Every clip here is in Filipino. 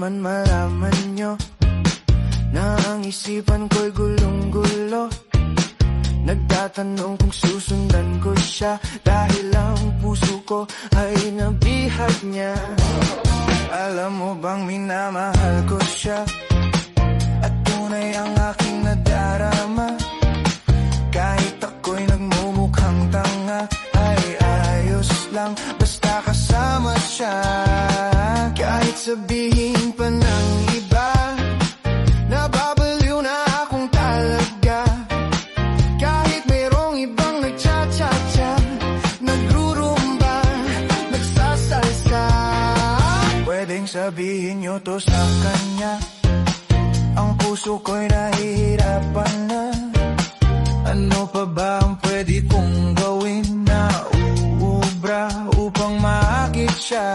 naman malaman nyo na ang isipan ko'y gulong-gulo. Nagtatanong kung susundan ko siya dahil ang puso ko ay nabihag niya. Alam mo bang minamahal ko siya at tunay ang aking nadarama. Kahit ako'y nagmumukhang tanga ay ayos lang basta kasama siya. Kahit sabihin pa ng iba nababaliw na akong talaga. Kahit mayroong ibang nagcha-cha-cha, nagrurumba, nagsasalsa, pwedeng sabihin nyo to sa kanya. Ang puso ko'y nahihirapan na. Ano pa ba ang pwede kong gawin na uubra upang maakit siya?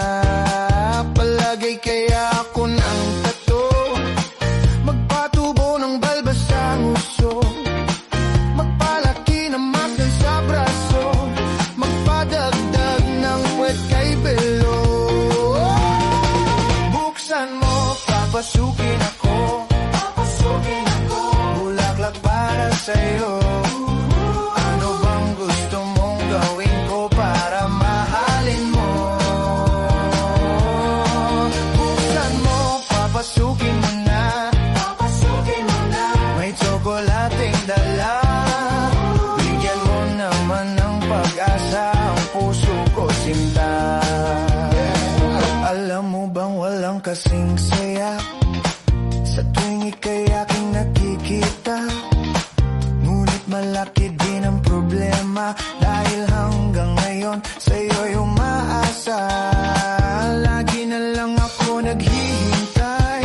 Palagay kaya ako ng tato, magpatubo ng balbas ang uso, magpalaki ng magdal sa braso, magpadagdag ng puwet kay belo. Buksan mo, papasukin ako, bulaklak para sa'yo. Ano bang gusto mong gawin ko para mahalin mo? Buksan mo, papasukin mo na, may tsokolating dala. Bigyan mo naman ng pag-asa ang puso ko, sinta. Alam mo bang walang kasing saya sa tuwing ika'y aking nakikita? Ngunit malaki din ang problema dahil hanggang ngayon sa'yo'y umaasa. Lagi na lang ako naghihintay,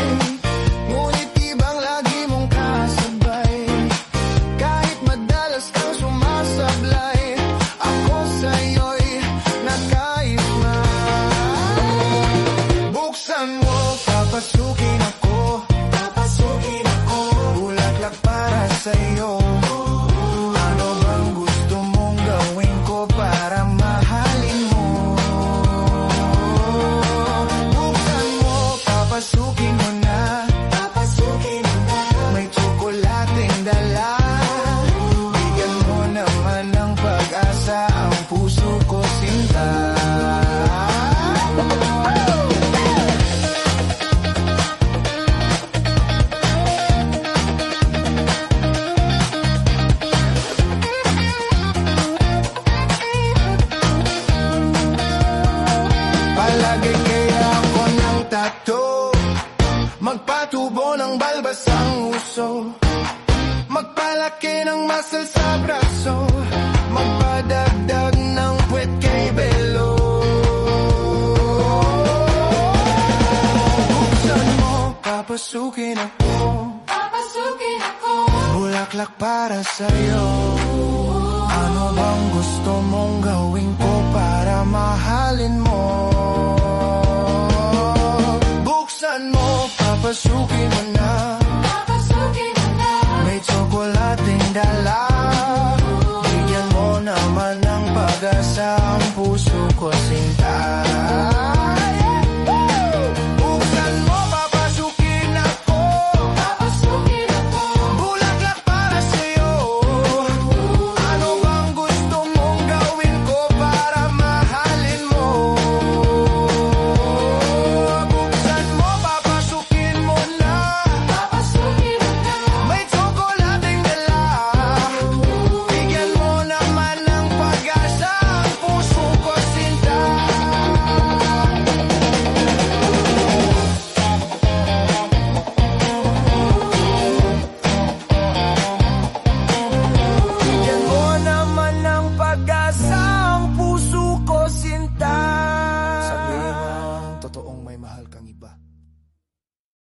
ngunit ibang lagi mong kasabay. Kahit madalas kang sumasablay, ako sa'yo'y nakaisma. Buksan mo, papasukin ako, bulaklak para sa'yo. Ano bang gusto mong gawin ko para mahalin mo? Buksan mo, papasukin mo na, may tsokolating dala. Bigyan mo naman ng pag-asa ang puso ko, sinta. Palagi kaya ako ng tato, magpatubo ng balbas ang uso, magpalaki ng muscle sa braso, magpadagdag ng puwet kay belo. Buksan mo, papasukin ako, bulaklak para sa'yo. Ano bang gusto mong gawin ko para mahalin mo?